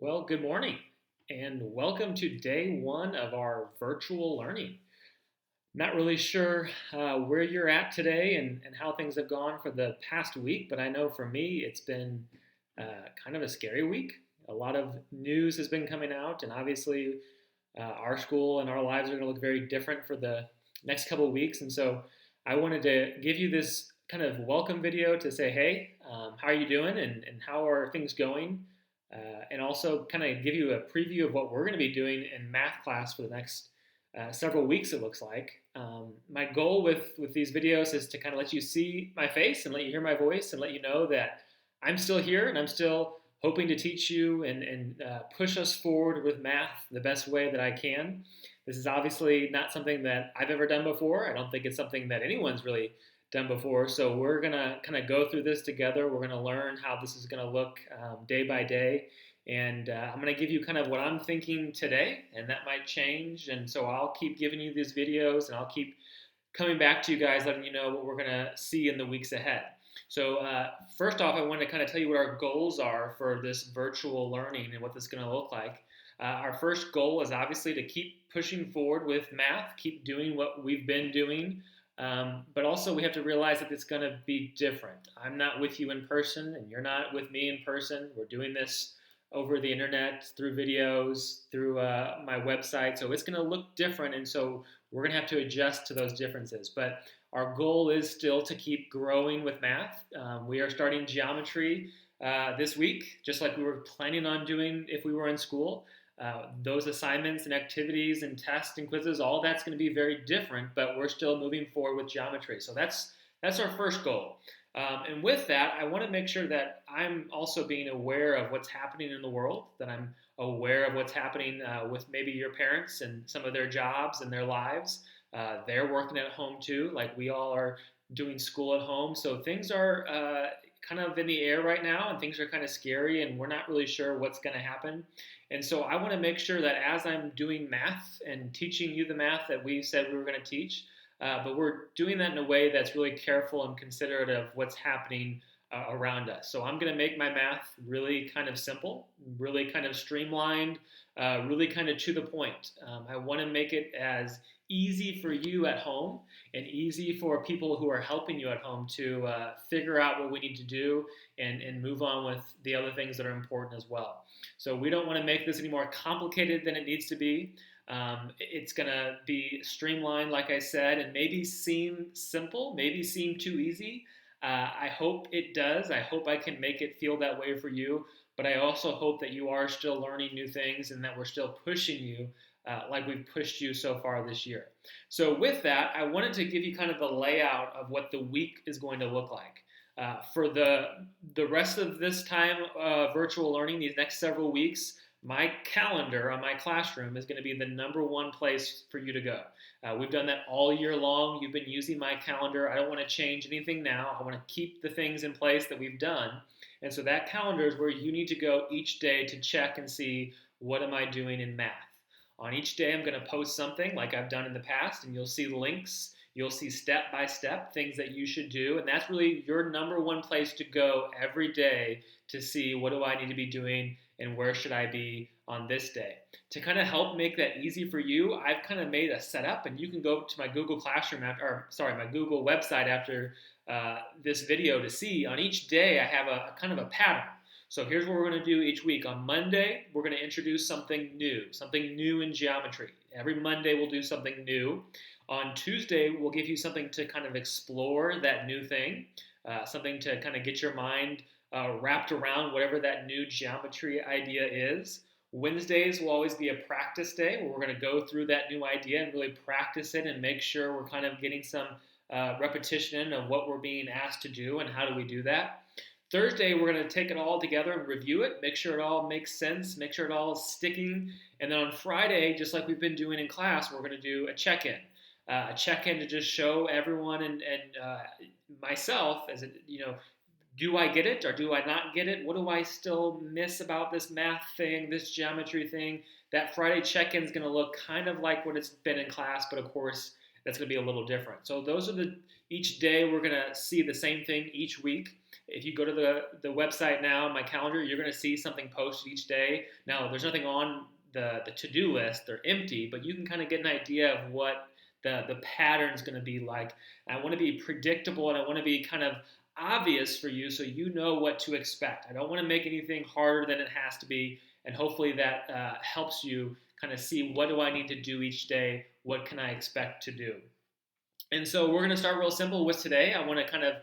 Well, good morning and welcome to day one of our virtual learning. Not really sure where you're at today and how things have gone for the past week, but I know for me it's been kind of a scary week. A lot of news has been coming out, and obviously, our school and our lives are going to look very different for the next couple of weeks. And so, I wanted to give you this kind of welcome video to say, hey, how are you doing and how are things going? And also kind of give you a preview of what we're going to be doing in math class for the next several weeks, it looks like. My goal with these videos is to kind of let you see my face and let you hear my voice and let you know that I'm still here and I'm still hoping to teach you and push us forward with math the best way that I can. This is obviously not something that I've ever done before. I don't think it's something that anyone's really done before. So we're going to kind of go through this together. We're going to learn how this is going to look day by day. And I'm going to give you kind of what I'm thinking today, and that might change. And so I'll keep giving you these videos, and I'll keep coming back to you guys, letting you know what we're going to see in the weeks ahead. So first off, I want to kind of tell you what our goals are for this virtual learning and what this is going to look like. Our first goal is obviously to keep pushing forward with math, keep doing what we've been doing. But also, we have to realize that it's going to be different. I'm not with you in person, and you're not with me in person. We're doing this over the internet, through videos, through my website. So it's going to look different, and so we're going to have to adjust to those differences. But our goal is still to keep growing with math. We are starting geometry this week, just like we were planning on doing if we were in school. Those assignments and activities and tests and quizzes, all that's going to be very different, but we're still moving forward with geometry. So that's our first goal. And with that, I want to make sure that I'm also being aware of what's happening in the world, that I'm aware of what's happening with maybe your parents and some of their jobs and their lives. They're working at home too, like we all are doing school at home. So things are kind of in the air right now, and things are kind of scary, and we're not really sure what's going to happen. And so I want to make sure that as I'm doing math and teaching you the math that we said we were going to teach, but we're doing that in a way that's really careful and considerate of what's happening around us. So I'm going to make my math really kind of simple, really kind of streamlined, really kind of to the point. I want to make it as easy for you at home and easy for people who are helping you at home to figure out what we need to do and move on with the other things that are important as well. So we don't want to make this any more complicated than it needs to be. It's going to be streamlined, like I said, and maybe seem simple, maybe seem too easy. I hope it does. I hope I can make it feel that way for you. But I also hope that you are still learning new things and that we're still pushing you like we've pushed you so far this year. So, with that, I wanted to give you kind of the layout of what the week is going to look like. For the rest of this time, virtual learning, these next several weeks, my calendar on my classroom is going to be the number one place for you to go. We've done that all year long. You've been using my calendar. I don't want to change anything now. I want to keep the things in place that we've done. And so that calendar is where you need to go each day to check and see what am I doing in math. On each day, I'm going to post something like I've done in the past, and you'll see links. You'll see step by step things that you should do. And that's really your number one place to go every day to see what do I need to be doing and where should I be on this day. To kind of help make that easy for you, I've kind of made a setup, and you can go to my Google Classroom my Google website after this video to see on each day I have a kind of a pattern. So here's what we're going to do each week. On Monday, we're going to introduce something new in geometry. Every Monday, we'll do something new. On Tuesday, we'll give you something to kind of explore that new thing, something to kind of get your mind wrapped around whatever that new geometry idea is. Wednesdays will always be a practice day where we're going to go through that new idea and really practice it and make sure we're kind of getting some repetition of what we're being asked to do and how do we do that. Thursday, we're going to take it all together and review it, make sure it all makes sense, make sure it all is sticking. And then on Friday, just like we've been doing in class, we're going to do a check-in. A check-in to just show everyone and myself, as it, do I get it or do I not get it? What do I still miss about this math thing, this geometry thing? That Friday check-in is going to look kind of like what it's been in class, but of course, that's going to be a little different. So those are the Each day we're going to see the same thing each week. If you go to the website now, my calendar, you're going to see something posted each day. Now, there's nothing on the to-do list. They're empty, but you can kind of get an idea of what the pattern is going to be like. And I want to be predictable, and I want to be kind of obvious for you so you know what to expect. I don't want to make anything harder than it has to be, and hopefully that helps you kind of see, what do I need to do each day? What can I expect to do? And so we're going to start real simple with today. I want to kind of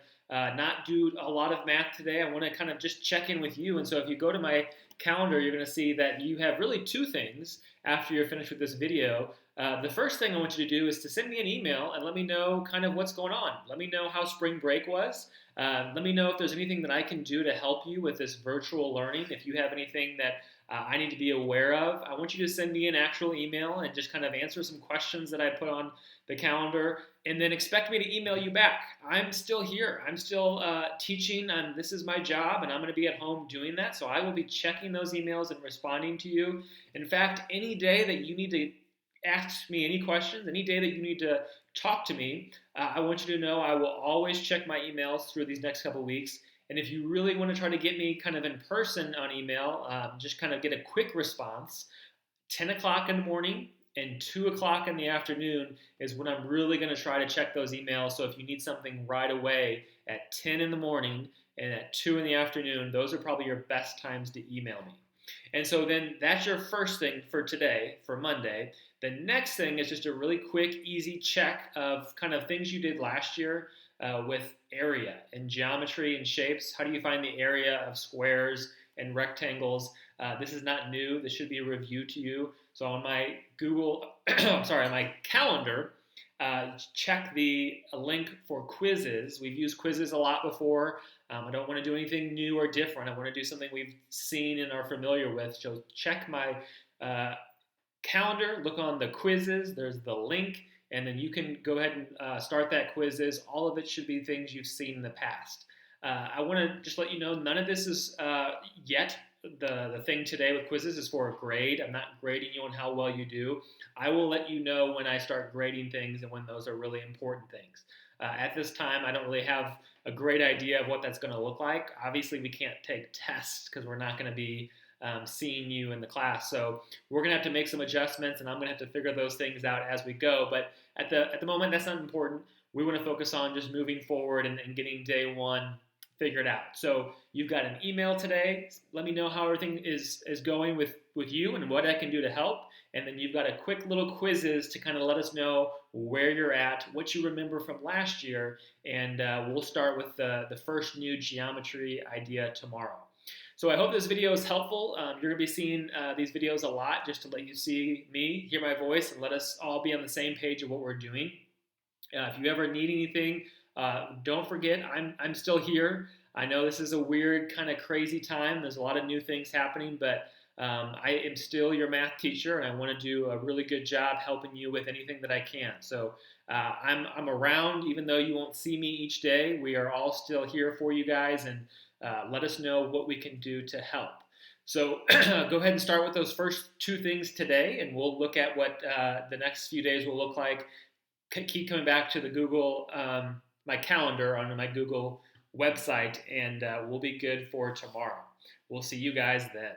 not do a lot of math today. I want to kind of just check in with you. And so if you go to my calendar, you're going to see that you have really two things after you're finished with this video. The first thing I want you to do is to send me an email and let me know kind of what's going on. Let me know how spring break was. Let me know if there's anything that I can do to help you with this virtual learning. If you have anything that I need to be aware of, I want you to send me an actual email and just kind of answer some questions that I put on the calendar, and then expect me to email you back. I'm still here. I'm still teaching. This is my job, and I'm going to be at home doing that. So I will be checking those emails and responding to you. In fact, any day that you need to ask me any questions, any day that you need to talk to me, I want you to know I will always check my emails through these next couple weeks. And if you really want to try to get me kind of in person on email, just kind of get a quick response, 10 o'clock in the morning and 2 o'clock in the afternoon is when I'm really going to try to check those emails. So if you need something right away at 10 in the morning and at 2 in the afternoon, those are probably your best times to email me. And so then that's your first thing for today, for Monday. The next thing is just a really quick, easy check of kind of things you did last year with area and geometry and shapes. How do you find the area of squares and rectangles? This is not new. This should be a review to you. So on my on my calendar, check the link for quizzes. We've used quizzes a lot before. I don't want to do anything new or different. I want to do something we've seen and are familiar with. So check my calendar, look on the quizzes. There's the link, and then you can go ahead and start that quizzes. All of it should be things you've seen in the past. I want to just let you know, none of this is yet. The thing today with quizzes is for a grade. I'm not grading you on how well you do. I will let you know when I start grading things and when those are really important things. At this time, I don't really have a great idea of what that's going to look like. Obviously, we can't take tests because we're not going to be seeing you in the class. So we're going to have to make some adjustments, and I'm going to have to figure those things out as we go. But at the moment, that's not important. We want to focus on just moving forward and getting day one figured out. So you've got an email today. Let me know how everything is going with you and what I can do to help. And then you've got a quick little quizzes to kind of let us know where you're at, what you remember from last year, and we'll start with the first new geometry idea tomorrow. So I hope this video is helpful. You're going to be seeing these videos a lot just to let you see me, hear my voice, and let us all be on the same page of what we're doing. If you ever need anything, don't forget, I'm still here. I know this is a weird, kind of crazy time. There's a lot of new things happening, but I am still your math teacher, and I want to do a really good job helping you with anything that I can. So I'm around, even though you won't see me each day. We are all still here for you guys, and let us know what we can do to help. So go ahead and start with those first two things today, and we'll look at what the next few days will look like. Keep coming back to the Google, my calendar on my Google website, and we'll be good for tomorrow. We'll see you guys then.